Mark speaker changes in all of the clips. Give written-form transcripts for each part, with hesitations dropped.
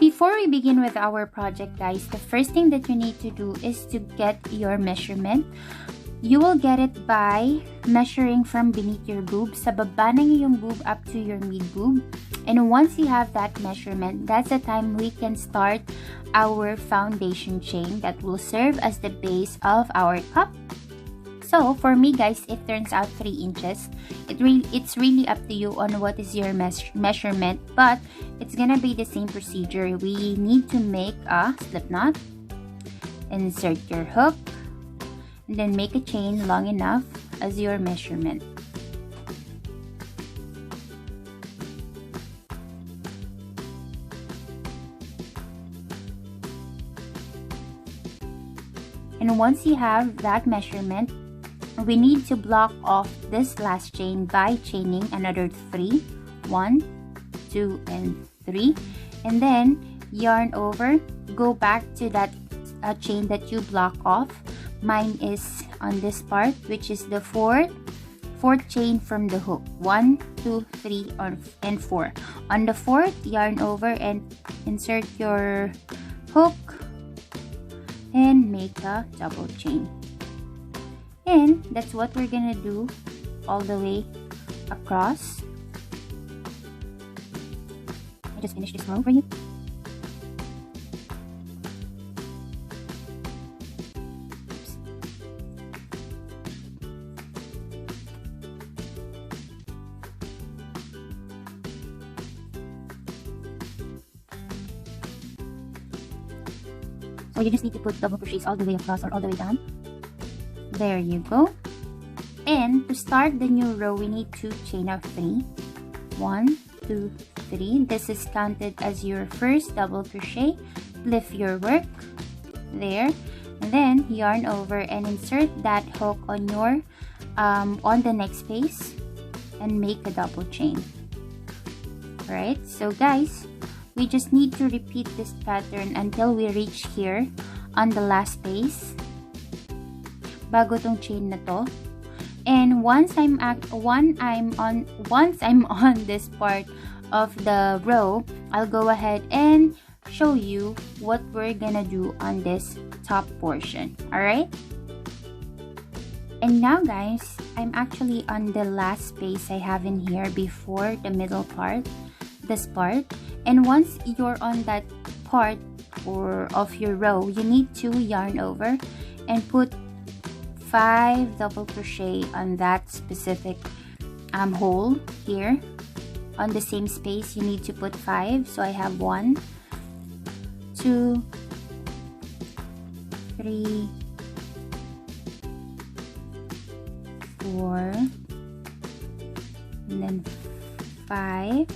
Speaker 1: Before we begin with our project, guys, the first thing that you need to do is to get your measurement. You will get it by measuring from beneath your boob, sa baba ng iyong boob up to your mid boob. And once you have that measurement, that's the time we can start our foundation chain that will serve as the base of our cup. So for me, guys, it turns out 3 inches. It's really up to you on what is your measurement, but it's gonna be the same procedure. We need to make a slip knot, insert your hook, and then make a chain long enough as your measurement. And once you have that measurement, we need to block off this last chain by chaining another 3. 1, 2, and 3. And then yarn over, go back to that chain that you block off. Mine is on this part, which is the fourth chain from the hook. 1, 2, 3, and 4. On the 4th, yarn over and insert your hook and make a double chain. And that's what we're gonna do all the way across. I just finished this row for you. So you just need to put double crochets all the way across or all the way down. There you go. And to start the new row, we need to chain of 3. 1, 2, 3. This is counted as your first double crochet. Lift your work there, and then yarn over and insert that hook on your on the next space and make a double chain. Alright, so guys, we just need to repeat this pattern until we reach here on the last space bago tong chain na to. And once I'm on this part of the row, I'll go ahead and show you what we're gonna do on this top portion. Alright, and now guys, I'm actually on the last space I have in here before the middle part, this part. And once you're on that part or of your row, you need to yarn over and put 5 double crochet on that specific hole here. On the same space, you need to put 5. So I have 1, 2, 3, 4, and then 5.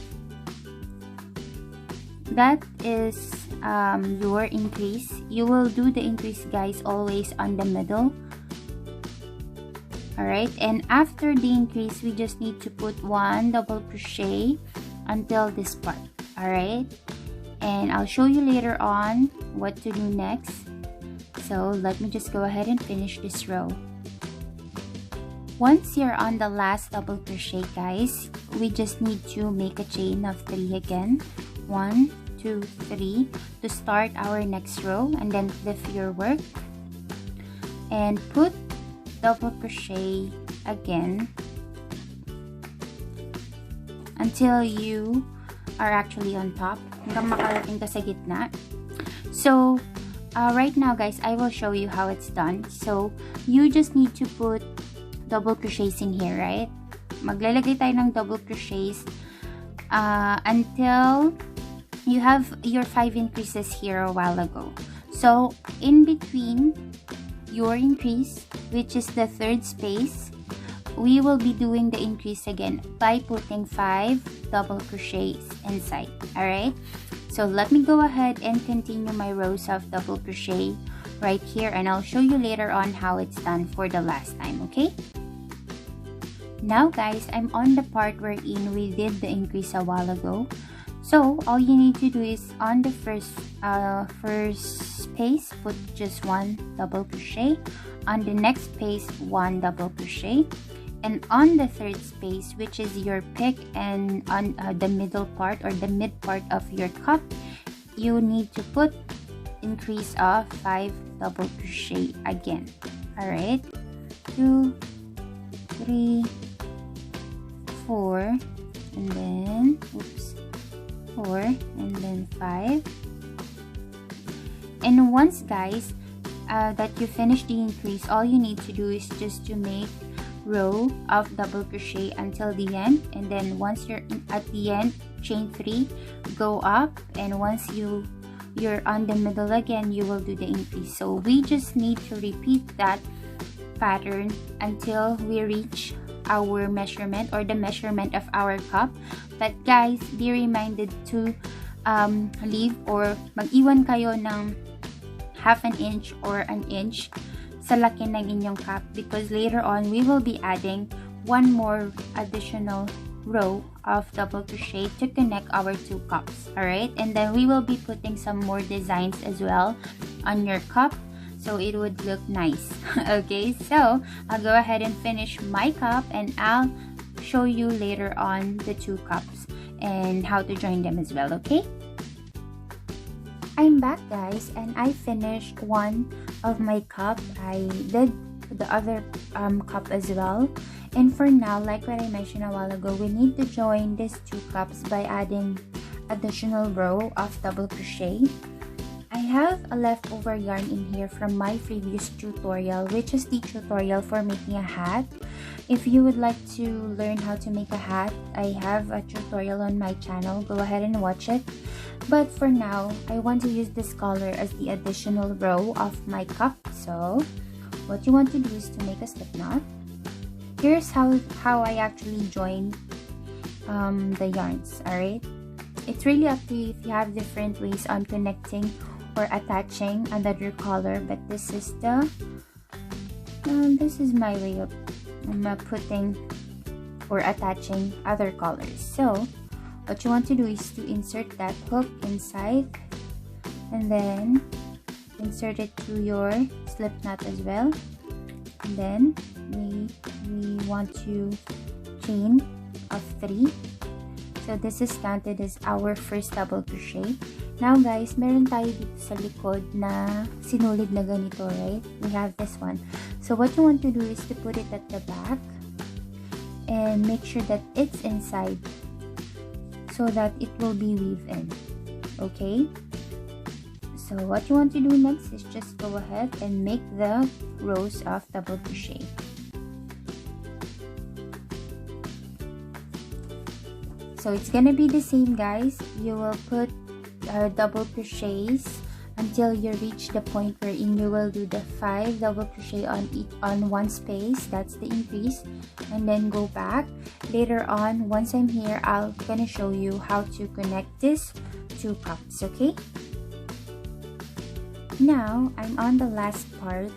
Speaker 1: That is your increase. You will do the increase, guys, always on the middle. Alright, and after the increase, we just need to put 1 double crochet until this part. Alright, and I'll show you later on what to do next. So let me just go ahead and finish this row. Once you're on the last double crochet, guys, we just need to make a chain of 3 again. 1, 2, 3 to start our next row, and then lift your work and put double crochet again until you are actually on top, hanggang makarating ka sa gitna. So right now guys, I will show you how it's done. So you just need to put double crochets in here, right? Maglalagay tayo ng double crochets until you have your 5 increases here a while ago. So in between your increase, which is the 3rd space, we will be doing the increase again by putting 5 double crochets inside. Alright, so let me go ahead and continue my rows of double crochet right here, and I'll show you later on how it's done for the last time. Okay, now guys, I'm on the part wherein we did the increase a while ago. So all you need to do is on the first space, put just 1 double crochet. On the next space, 1 double crochet. And on the 3rd space, which is your pick, and on the middle part or the mid part of your cup, you need to put increase of 5 double crochet again. Alright, 2, 3, 4, and then 4, and then 5. And once guys that you finish the increase, all you need to do is just to make row of double crochet until the end, and then once you're at the end, chain 3, go up, and once you're on the middle again, you will do the increase. So we just need to repeat that pattern until we reach our measurement or the measurement of our cup. But guys, be reminded to leave or mag-iwan kayo ng half an inch or an inch sa laki ng inyong cup, because later on we will be adding one more additional row of double crochet to connect our 2 cups. Alright, and then we will be putting some more designs as well on your cup, so it would look nice. Okay, so I'll go ahead and finish my cup, and I'll show you later on the 2 cups and how to join them as well. Okay, I'm back guys, and I finished one of my cup. I did the other cup as well, and for now, like what I mentioned a while ago, we need to join these 2 cups by adding additional row of double crochet. I have a leftover yarn in here from my previous tutorial, which is the tutorial for making a hat. If you would like to learn how to make a hat, I have a tutorial on my channel. Go ahead and watch it. But for now, I want to use this color as the additional row of my cup. So what you want to do is to make a slip knot. Here's how I actually join the yarns. Alright, it's really up to you if you have different ways on connecting or attaching another color, but this is my way of putting or attaching other colors. So what you want to do is to insert that hook inside, and then insert it to your slip knot as well, and then we want to chain of 3. So this is counted as our first double crochet. Now guys, meron tayo dito sa likod na sinulid na ganito, right? We have this one. So what you want to do is to put it at the back and make sure that it's inside, so that it will be weaved in. Okay, so what you want to do next is just go ahead and make the rows of double crochet. So it's gonna be the same guys. You will put double crochets until you reach the point wherein you will do the 5 double crochet on one space. That's the increase, and then go back. Later on, once I'm here, I'll gonna show you how to connect this 2 cups. Okay, now I'm on the last part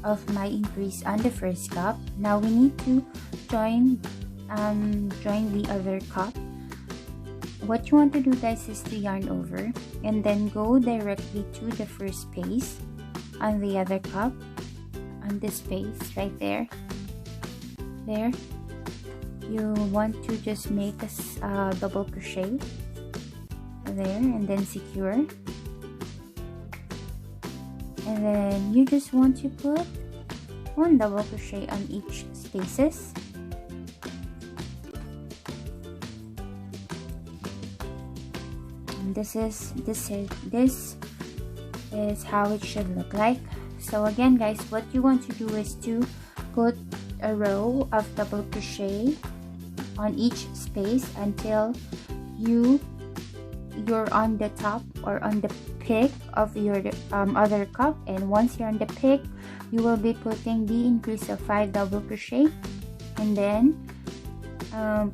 Speaker 1: of my increase on the first cup. Now we need to join the other cup. What you want to do guys is to yarn over and then go directly to the first space on the other cup, on this space right there. You want to just make a double crochet there, and then secure, and then you just want to put 1 double crochet on each spaces. this is how it should look like. So again guys, what you want to do is to put a row of double crochet on each space until you're on the top or on the peak of your other cup. And once you're on the peak, you will be putting the increase of 5 double crochet, and then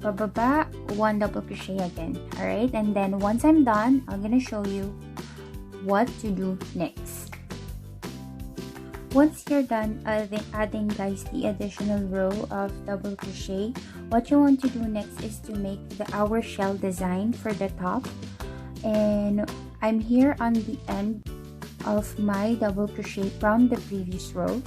Speaker 1: pababa 1 double crochet again. All right, and then once I'm done, I'm gonna show you what to do next. Once you're done adding guys the additional row of double crochet, what you want to do next is to make our shell design for the top. And I'm here on the end of my double crochet from the previous row,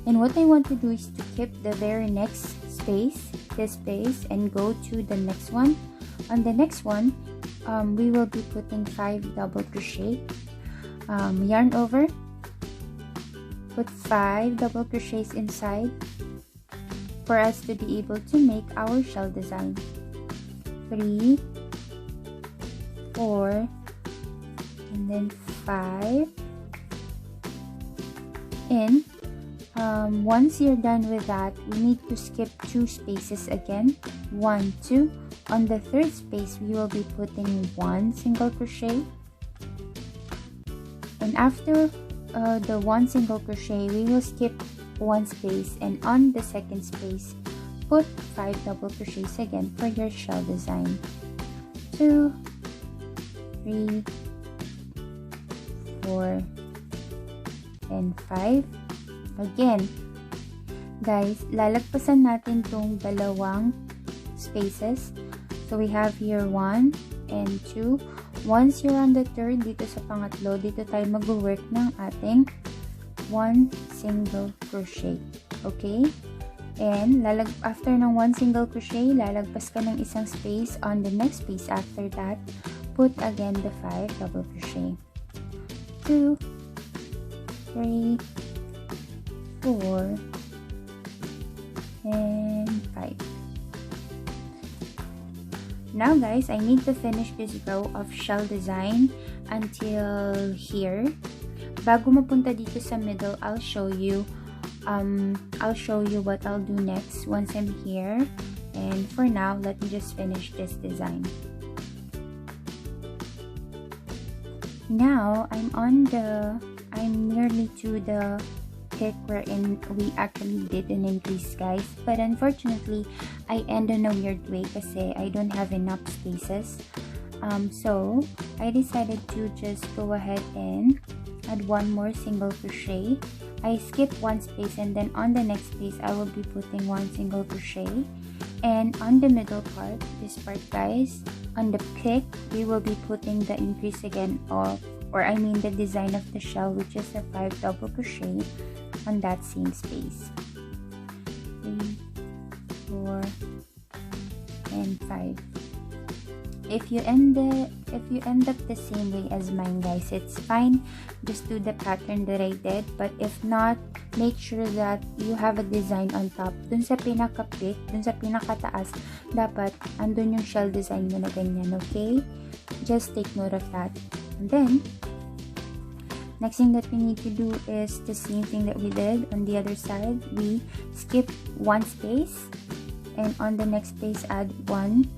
Speaker 1: and what I want to do is to keep the very next space, this space, and go to the next one. On the next one, we will be putting 5 double crochet, yarn over, put 5 double crochets inside for us to be able to make our shell design. 3, 4, and then 5. And once you're done with that, we need to skip 2 spaces again. 1, 2. On the third space, we will be putting 1 single crochet, and after the 1 single crochet, we will skip 1 space, and on the second space, put 5 double crochets again for your shell design. 2, 3, 4, and 5. Again, guys, lalagpasan natin tong dalawang spaces. So we have here 1 and 2. Once you're on the third, dito sa pangatlo, dito tayo mag-work ng ating 1 single crochet. Okay? And after ng 1 single crochet, lalagpas ka ng isang space. On the next space after that, put again the 5 double crochet. 2, 3, 4, and 5. Now guys, I need to finish this row of shell design until here. Bago mapunta dito sa middle, I'll show you what I'll do next once I'm here. And for now, let me just finish this design. Now I'm nearly to the pick wherein we actually did an increase, guys, but unfortunately I end in a weird way kasi I don't have enough spaces. So I decided to just go ahead and add 1 more single crochet. I skip 1 space, and then on the next space I will be putting 1 single crochet, and on the middle part, this part guys, on the pick, we will be putting the increase again, or I mean the design of the shell, which is a 5 double crochet on that same space. 3, 4, and 5. If you end up the same way as mine, guys, it's fine. Just do the pattern that I did. But if not, make sure that you have a design on top. Dun sa pinaka-peak, dun sa pinakataas, dapat andun yung shell design mo na ganyan, okay? Just take note of that. And then, next thing that we need to do is the same thing that we did on the other side. We skip 1 space, and on the next space add 1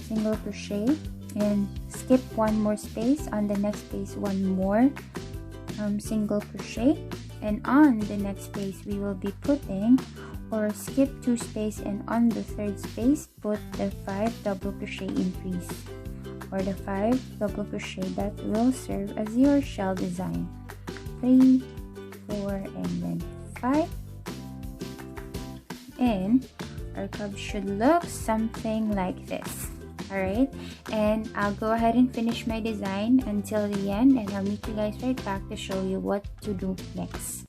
Speaker 1: single crochet, and skip 1 more space. On the next space, 1 more single crochet, and on the next space we will be putting, or skip 2 space, and on the third space put the 5 double crochet increase, or the 5 double crochet that will serve as your shell design. 3, 4, and then 5. And our cup should look something like this. Alright, and I'll go ahead and finish my design until the end, and I'll meet you guys right back to show you what to do next.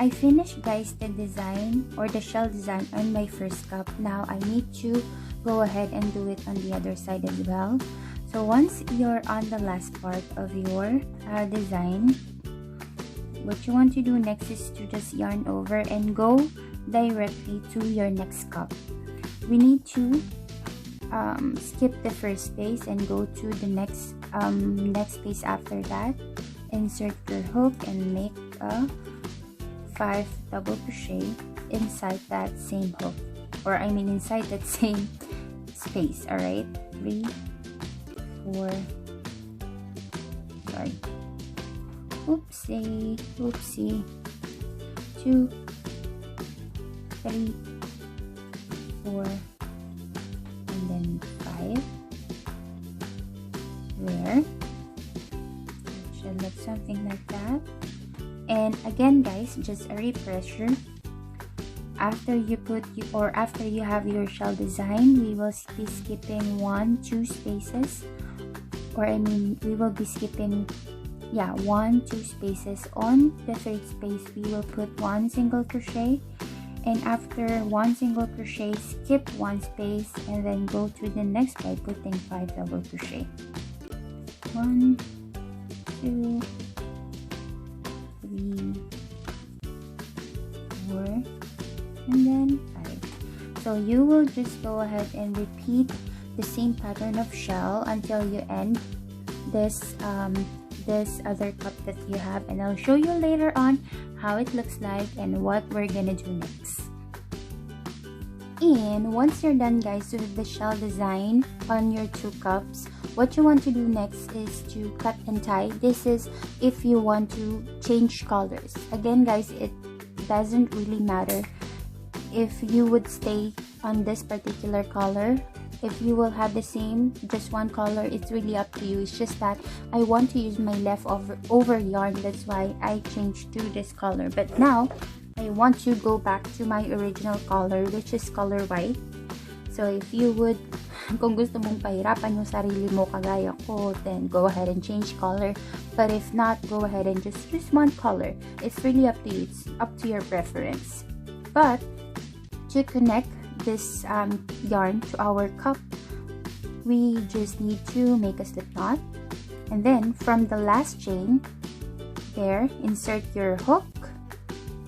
Speaker 1: I finished, guys, the design or the shell design on my first cup. Now I need to go ahead and do it on the other side as well. So once you're on the last part of your design, what you want to do next is to just yarn over and go directly to your next cup. We need to skip the first space and go to the next space after that. Insert your hook and make a 5 double crochet inside that same hook, or I mean inside that same space. All right, 3, 4, sorry, oopsie 2, 3, 4, and then 5 there. It should look something like that. And again guys, just a refresher, after you have your shell design, we will be skipping 1, 2 spaces, or I mean we will be skipping 1, 2 spaces. On the third space we will put 1 single crochet, and after 1 single crochet skip 1 space and then go to the next by putting 5 double crochet. 1, 2, 3, 4, and then 5. So you will just go ahead and repeat the same pattern of shell until you end this other cup that you have, and I'll show you later on how it looks like and what we're gonna do next. And once you're done guys with the shell design on your 2 cups, what you want to do next is to cut and tie. This is if you want to change colors. Again guys, it doesn't really matter if you would stay on this particular color. If you will have the same, just one color, it's really up to you. It's just that I want to use my leftover yarn, that's why I changed to this color. But now I want to go back to my original color, which is color white. So if you would, kung gusto mong pahirapan yung sarili mo kagaya ko, then go ahead and change color. But if not, go ahead and just use one color. It's really up to you. It's up to your preference. But to connect this yarn to our cup, we just need to make a slip knot, and then from the last chain there, insert your hook,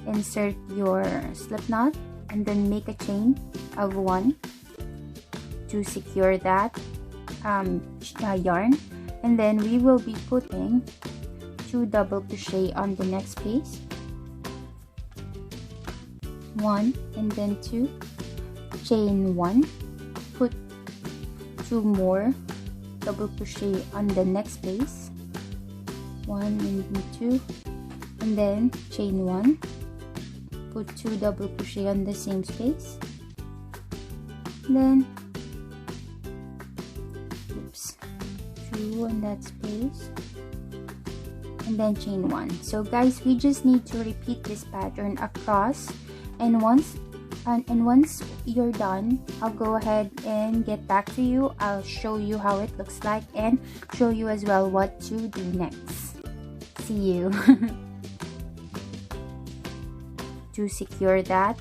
Speaker 1: insert your slip knot, and then make a chain of 1 to secure that yarn, and then we will be putting 2 double crochet on the next space, 1 and then 2, chain 1, put 2 more double crochet on the next space, 1 and 2, and then chain 1, put 2 double crochet on the same space, then 2 on that space, and then chain 1. So guys, we just need to repeat this pattern across, and once you're done, I'll go ahead and get back to you. I'll show you how it looks like and show you as well what to do next. See you. To secure that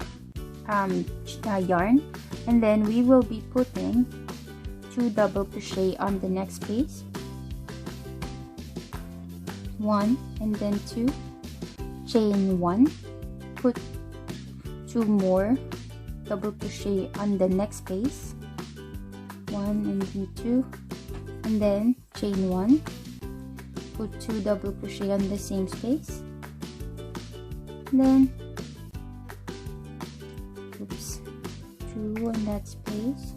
Speaker 1: yarn, and then we will be putting 2 double crochet on the next space, 1 and then 2, chain 1, put 2 more double crochet on the next space, 1 and then 2, and then chain 1, put 2 double crochet on the same space, then 2 on that space,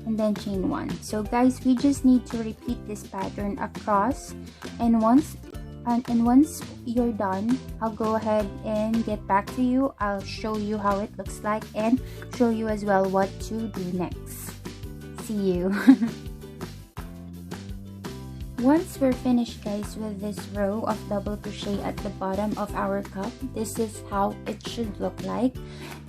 Speaker 1: and then chain 1. So guys, we just need to repeat this pattern across, and once you're done, I'll go ahead and get back to you. I'll show you how it looks like and show you as well what to do next. See you. Once we're finished guys with this row of double crochet at the bottom of our cup, this is how it should look like.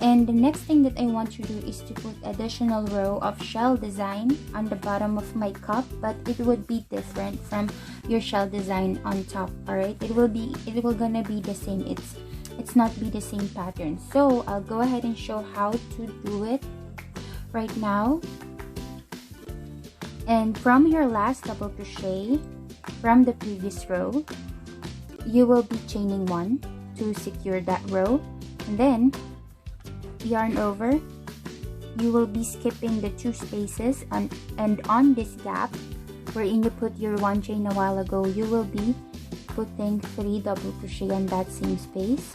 Speaker 1: And the next thing that I want to do is to put additional row of shell design on the bottom of my cup, but it would be different from your shell design on top. All right, it will gonna be the same. It's not be the same pattern. So I'll go ahead and show how to do it right now. And from your last double crochet from the previous row, you will be chaining 1 to secure that row, and then yarn over you will be skipping the 2 spaces, and on this gap wherein you put your 1 chain a while ago, you will be putting 3 double crochet on that same space,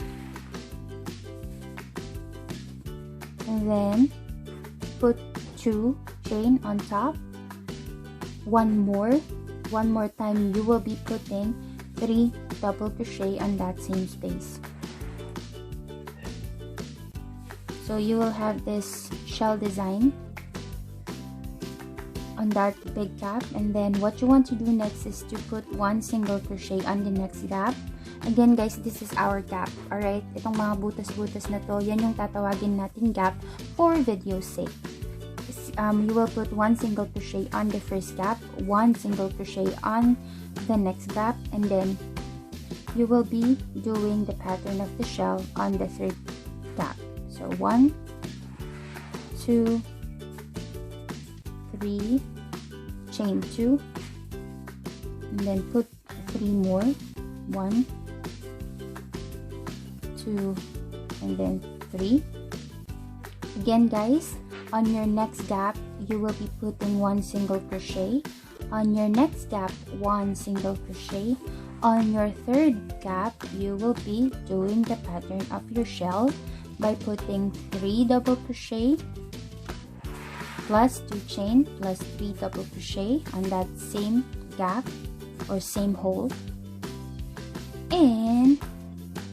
Speaker 1: and then put 2 chain on top. One more time you will be putting 3 double crochet on that same space. So you will have this shell design on that big gap, and then what you want to do next is to put 1 single crochet on the next gap. Again guys, this is our gap, alright? Itong mga butas-butas na to, yan yung tatawagin natin gap for video's sake. You will put 1 single crochet on the first gap, 1 single crochet on the next gap, and then you will be doing the pattern of the shell on the third gap. So 1, 2, 3, chain 2, and then put 3 more, 1, 2, and then 3. Again guys, on your next gap you will be putting 1 single crochet, on your next gap 1 single crochet, on your third gap you will be doing the pattern of your shell by putting 3 double crochet plus 2 chain plus 3 double crochet on that same gap or same hole. And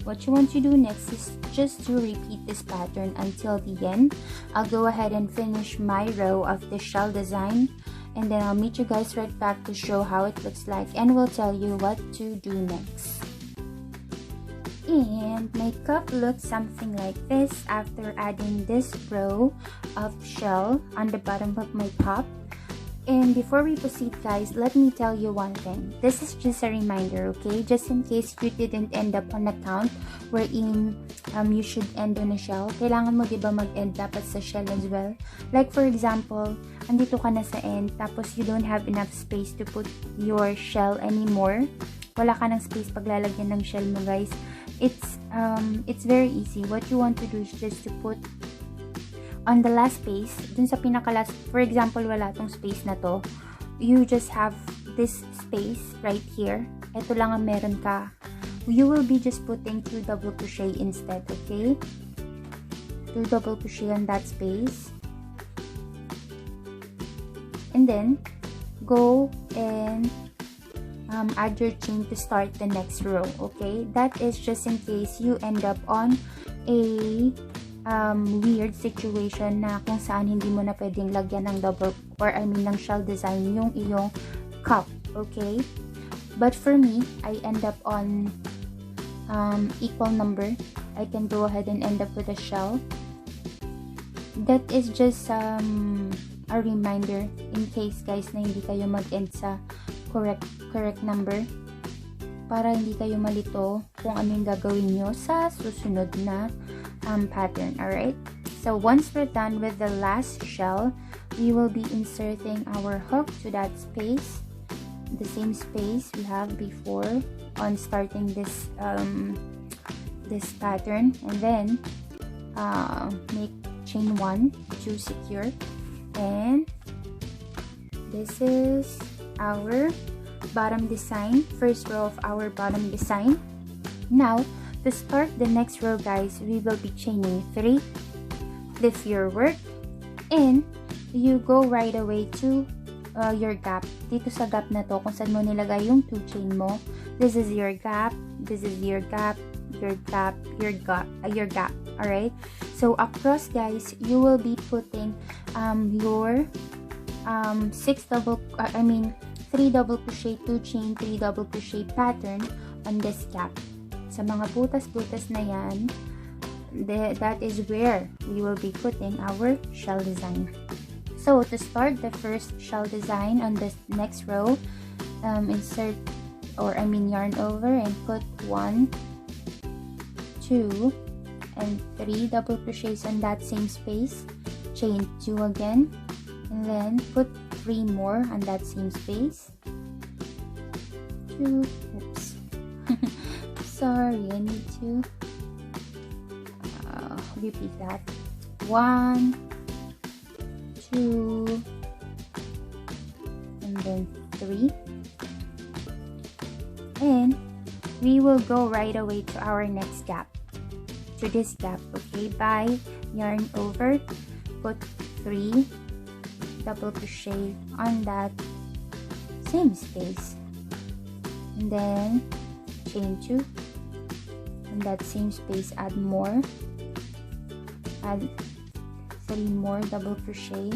Speaker 1: what you want to do next is just to repeat this pattern until the end. I'll go ahead and finish my row of the shell design, and then I'll meet you guys right back to show how it looks like, and we'll tell you what to do next. And my cup looks something like this after adding this row of shell on the bottom of my cup. And before we proceed guys, let me tell you one thing. This is just a reminder, okay? Just in case you didn't end up on a count wherein you should end on a shell. Kailangan mo diba mag-end dapat sa shell as well? Like for example, andito ka na sa end tapos you don't have enough space to put your shell anymore. Wala ka ng space paglalagyan ng shell mo guys. It's very easy. What you want to do is just to put on the last space, dun sa pinaka-last, for example, wala tong space na to, you just have this space right here. Ito lang ang meron ka. You will be just putting 2 double crochet instead, okay? 2 double crochet on that space. And then, go and add your chain to start the next row, okay? That is just in case you end up on a weird situation na kung saan hindi mo na pwedeng lagyan ng double or ng shell design yung iyong cup, okay? But for me, I end up on equal number. I can go ahead and end up with a shell. That is just a reminder in case guys na hindi kayo mag-end sa correct number para hindi kayo malito kung ano yung gagawin nyo sa susunod na pattern. Alright, so once we're done with the last shell, we will be inserting our hook to that space, the same space we have before on starting this this pattern, and then make chain 1 to secure, and this is our bottom design, first row of our bottom design. Now to start the next row guys, we will be chaining 3, flip your work, and you go right away to your gap. Dito sa gap na to, kung saan mo nilagay yung 2 chain mo, this is your gap, this is your gap, your gap, your gap, alright? So across guys, you will be putting your 3 double crochet, 2 chain, 3 double crochet pattern on this gap. Sa mga butas-butas na yan, that is where we will be putting our shell design. So to start the first shell design on this next row, insert yarn over and put 1, 2, and 3 double crochets on that same space, chain 2 again, and then put 3 more on that same space, 2, oops, sorry, I need to repeat that, 1, 2, and then 3, and we will go right away to our next gap, to this gap. Okay, by yarn over, put 3 double crochet on that same space, and then chain 2, in that same space add more, add 3 more double crochet.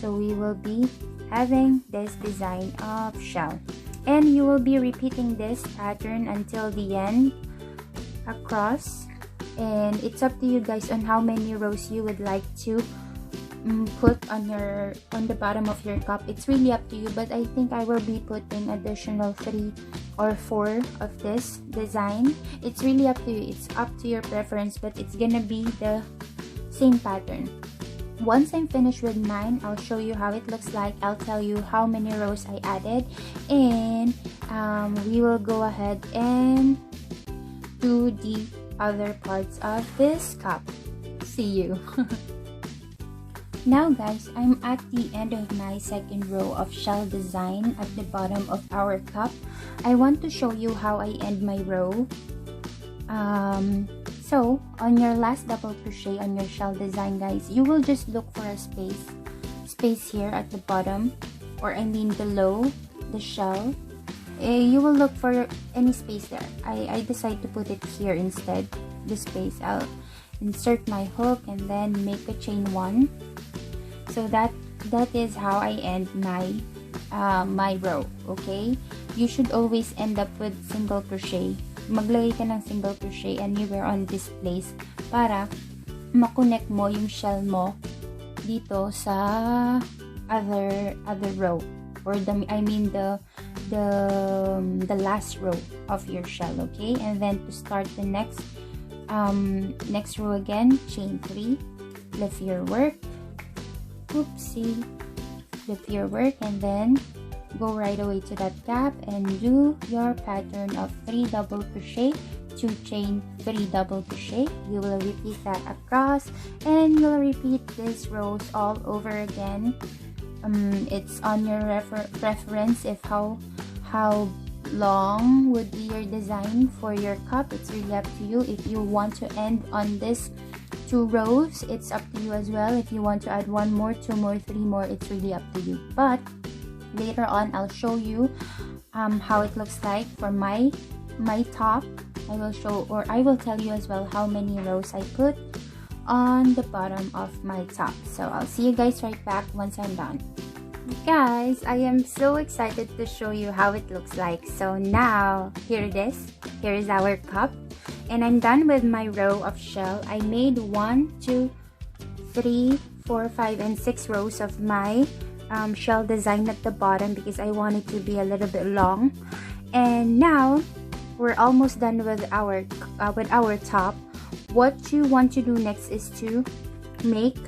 Speaker 1: So we will be having this design of shell, and you will be repeating this pattern until the end across, and it's up to you guys on how many rows you would like to put on the bottom of your cup. It's really up to you, but I think I will be putting additional 3 or 4 of this design. It's really up to you, it's up to your preference, but it's gonna be the same pattern. Once I'm finished with mine, I'll show you how it looks like. I'll tell you how many rows I added, and we will go ahead and do the other parts of this cup. See you. Now guys, I'm at the end of my second row of shell design at the bottom of our cup. I want to show you how I end my row. So on your last double crochet on your shell design, guys, you will just look for a space here at the bottom, or I mean below the shell. You will look for any space there. I decide to put it here instead, the space. I'll insert my hook and then make a chain 1. So that is how I end my my row. Okay, you should always end up with single crochet. Maglagay ka ng single crochet anywhere on this place para makonect mo yung shell mo dito sa other row, or the last row of your shell. Okay, and then to start the next row again, chain 3, lift your work, oopsie, lift your work, and then go right away to that gap and do your pattern of 3 double crochet, 2 chain, 3 double crochet. You will repeat that across, and you'll repeat these rows all over again. It's on your preference if how long would be your design for your cup. It's really up to you. If you want to end on this 2 rows, it's up to you as well. If you want to add 1 more, 2 more, 3 more, it's really up to you. But later on, I'll show you how it looks like for my top. I will tell you as well how many rows I put on the bottom of my top. So I'll see you guys right back once I'm done. Guys, I am so excited to show you how it looks like. So now, here it is. Here is our cup, and I'm done with my row of shell. I made 1, 2, 3, 4, 5, and 6 rows of my shell design at the bottom because I want it to be a little bit long. And now we're almost done with our top. What you want to do next is to make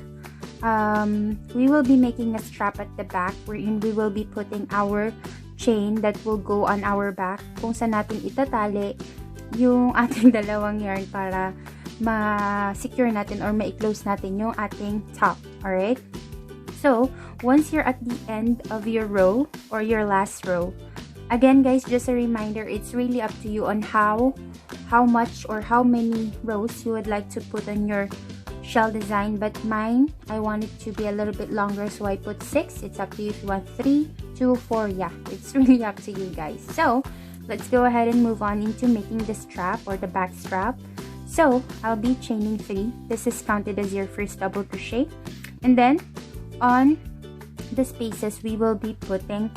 Speaker 1: we will be making a strap at the back wherein we will be putting our chain that will go on our back, kung saan natin itatali yung ating dalawang yarn para ma-secure natin or ma-close natin yung ating top. Alright? So, once you're at the end of your row or your last row, again guys, just a reminder, it's really up to you on how much or how many rows you would like to put on your shell design. But mine, I want it to be a little bit longer, so I put 6. It's up to you if you want 3, 2, 4. Yeah, it's really up to you guys. So, let's go ahead and move on into making the strap or the back strap. So, I'll be chaining 3. This is counted as your first double crochet. And then, on the spaces, we will be putting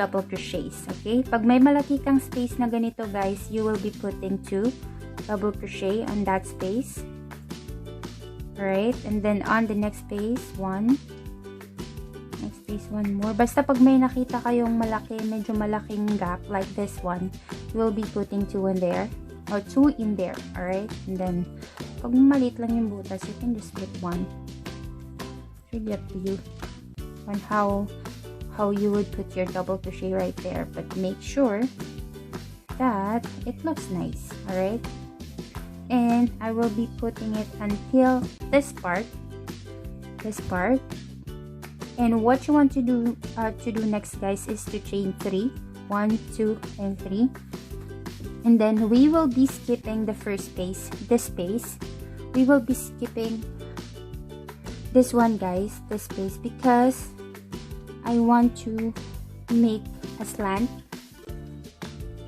Speaker 1: double crochets. Okay? Pag may malaki kang space na ganito guys, you will be putting 2 double crochet on that space. Alright? And then on the next space, 1. Next space, 1 more. Basta pag may nakita kayong malaki, medyo malaking gap like this one, you will be putting 2 in there. Or 2 in there. Alright? And then, pag maliit lang yung butas, you can just put 1. It's really up to you on how you would put your double crochet right there, but make sure that it looks nice. Alright, and I will be putting it until this part, And what you want to do next, guys, is to chain 3. 1, 2, and 3. And then we will be skipping the first space, this space. We will be skipping this one, guys, this space, because I want to make a slant.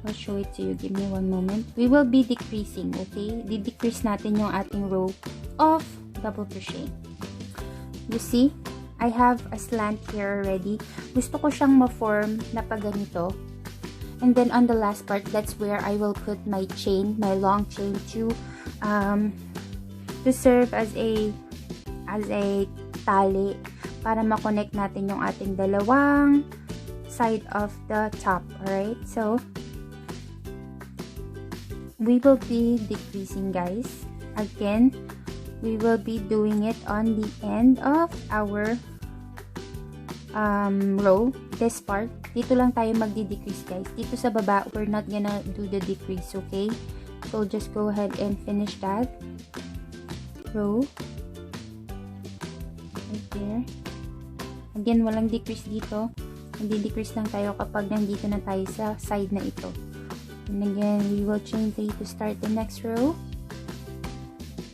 Speaker 1: I'll show it to you. Give me one moment. We will be decreasing, okay? Di-decrease natin yung ating row of double crochet. You see, I have a slant here already. Gusto ko siyang ma-form na pa ganito. And then on the last part, that's where I will put my chain, my long chain to serve as a tali para ma-connect natin yung ating dalawang side of the top. Alright, so we will be decreasing, guys. Again, we will be doing it on the end of our row, this part. Dito lang tayo magdi-decrease, guys. Dito sa baba, we're not gonna do the decrease, okay? So just go ahead and finish that row right there. Again, walang decrease dito. Magdi-decrease lang tayo kapag nandito na tayo sa side na ito. And again, we will chain 3 to start the next row.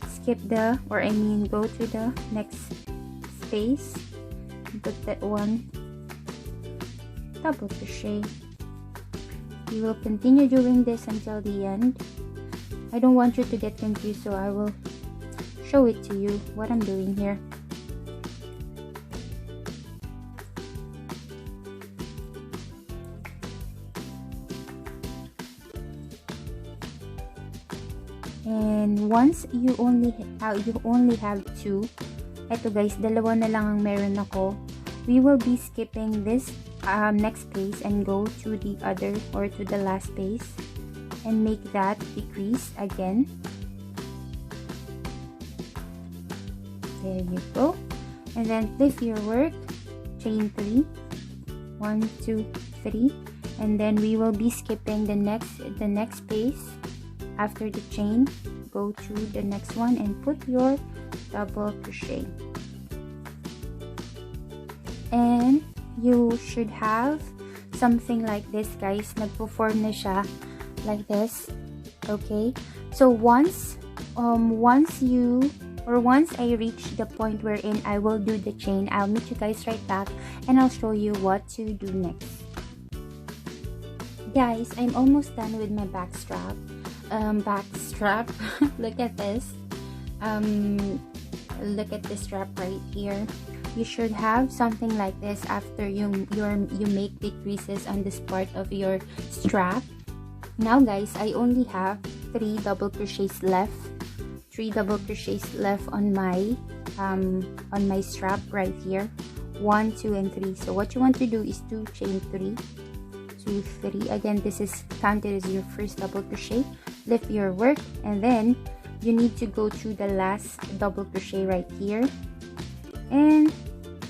Speaker 1: Skip the, or I mean go to the next space. Put that one double crochet. We will continue doing this until the end. I don't want you to get confused, so I will show it to you what I'm doing here. And once you only have 2, eto guys, dalawa na lang ang meron ako. We will be skipping this next space and go to the other, or to the last space, and make that decrease again. There you go. And then flip your work, chain 3, 1, 2, 3, and then we will be skipping the next space. After the chain, go to the next one and put your double crochet. And you should have something like this, guys. Nagpo-form na siya like this. Okay? So once I reach the point wherein I will do the chain, I'll meet you guys right back and I'll show you what to do next. Guys, I'm almost done with my back strap. Look at this. Look at this strap right here. You should have something like this after you make decreases on this part of your strap. Now guys, I only have 3 double crochets left. 3 double crochets left on my strap right here. 1, 2, and 3. So what you want to do is to chain 3, 2, 3. Again, this is counted as your first double crochet. Lift your work, and then you need to go to the last double crochet right here, and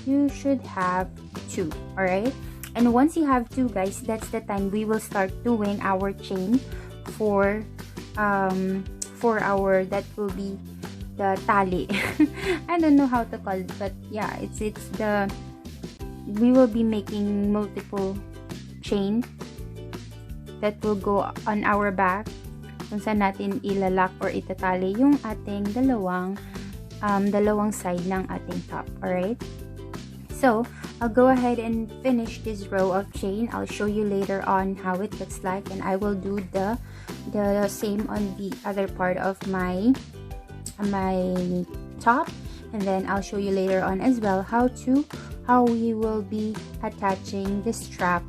Speaker 1: you should have 2. All right, and once you have 2, guys, that's the time we will start doing our chain for our, that will be the tali. I don't know how to call it, but yeah, it's the, we will be making multiple chain that will go on our back, kung saan natin ilalak or itatali yung ating dalawang side ng ating top. Alright? So, I'll go ahead and finish this row of chain. I'll show you later on how it looks like, and I will do the same on the other part of my top, and then I'll show you later on as well how we will be attaching the strap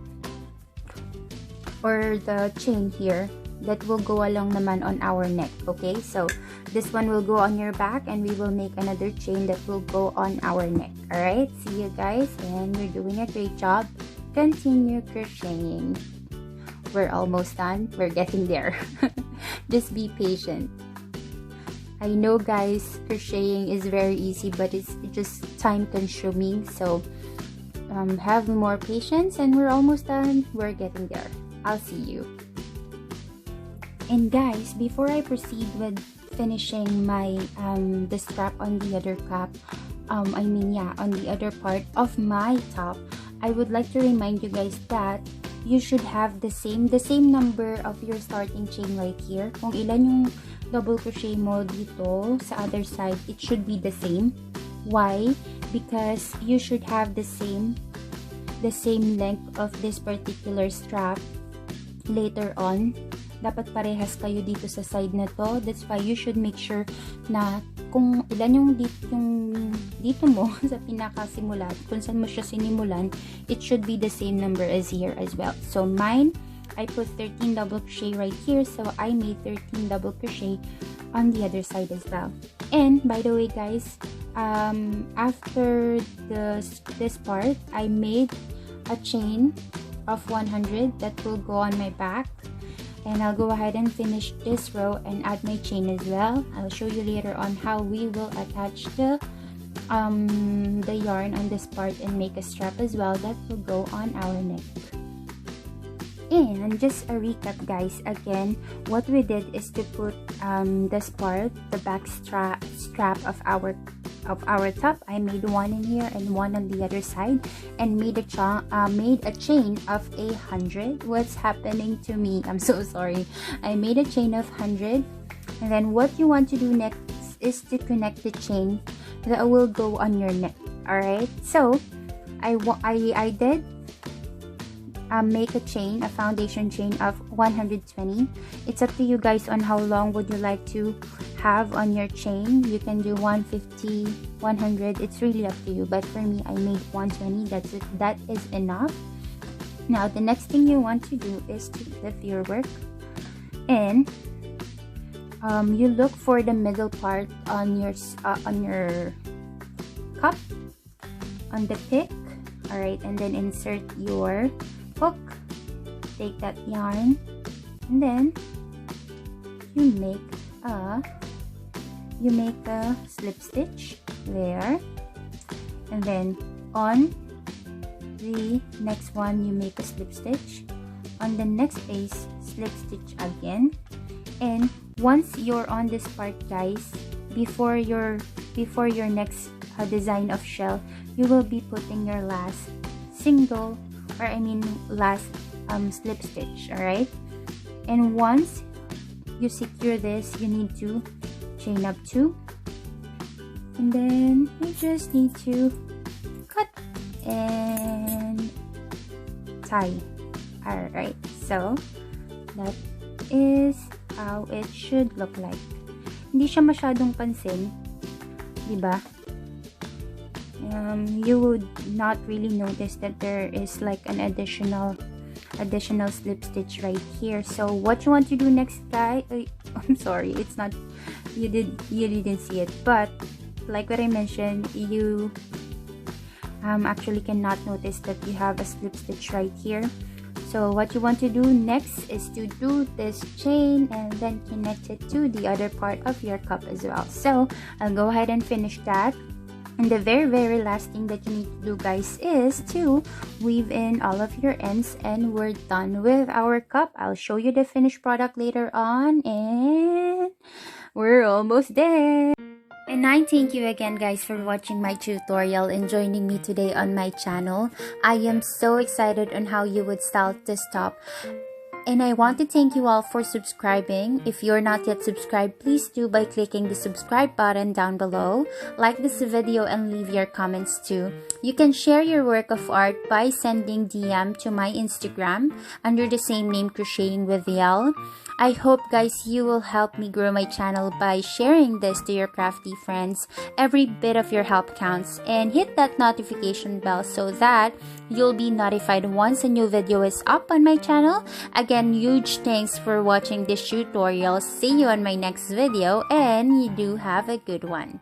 Speaker 1: or the chain here that will go along naman on our neck. Okay, so this one will go on your back, and we will make another chain that will go on our neck. All right, see you guys, and you're doing a great job. Continue crocheting. We're almost done. We're getting there. Just be patient. I know, guys, crocheting is very easy, but it's just time consuming, so have more patience, and we're almost done. We're getting there. I'll see you. And guys, before I proceed with finishing my the strap on the other cap, on the other part of my top, I would like to remind you guys that you should have the same number of your starting chain right here. Kung ilan yung double crochet mo dito sa other side, it should be the same. Why? Because you should have the same length of this particular strap later on. Dapat parehas kayo dito sa side na to. That's why you should make sure na kung ilan yung dito mo sa pinakasimula, kung saan mo siya sinimulan, it should be the same number as here as well. So mine, I put 13 double crochet right here, so I made 13 double crochet on the other side as well. And by the way guys, after this part, I made a chain of 100 that will go on my back, and I'll go ahead and finish this row and add my chain as well. I'll show you later on how we will attach the yarn on this part and make a strap as well that will go on our neck. And just a recap guys, again, what we did is to put this part, the back strap of our top. I made one in here and one on the other side, and made a chain of 100. What's happening to me? I'm so sorry. I made a chain of 100, and then what you want to do next is to connect the chain that will go on your neck. All right, so I did make a foundation chain of 120. It's up to you guys on how long would you like to have on your chain. You can do 150, 100, it's really up to you, but for me I made 120. That's it, that is enough. Now the next thing you want to do is to lift your work, and you look for the middle part on your cup, on the pick. All right, and then insert your hook, take that yarn, and then you make a slip stitch there, and then on the next one you make a slip stitch, on the next space slip stitch again. And once you're on this part guys, before your next design of shell, you will be putting your last last slip stitch. All right, and once you secure this, you need to chain up 2, and then you just need to cut and tie. All right, so that is how it should look like. Hindi siya masyadong pansin, diba? You would not really notice that there is like an additional slip stitch right here. So what you want to do next guys, I'm sorry, it's not, you didn't see it, but like what I mentioned, you actually cannot notice that you have a slip stitch right here. So what you want to do next is to do this chain and then connect it to the other part of your cup as well. So I'll go ahead and finish that. And the very last thing that you need to do guys is to weave in all of your ends, and we're done with our cup. I'll show you the finished product later on, and we're almost there. And I thank you again guys for watching my tutorial and joining me today on my channel. I am so excited on how you would style this top. And I want to thank you all for subscribing. If you're not yet subscribed, please do by clicking the subscribe button down below. Like this video and leave your comments too. You can share your work of art by sending DM to my Instagram under the same name, Crocheting with YHeL. I hope guys you will help me grow my channel by sharing this to your crafty friends. Every bit of your help counts, and hit that notification bell so that you'll be notified once a new video is up on my channel. Again, huge thanks for watching this tutorial. See you on my next video, and you do have a good one.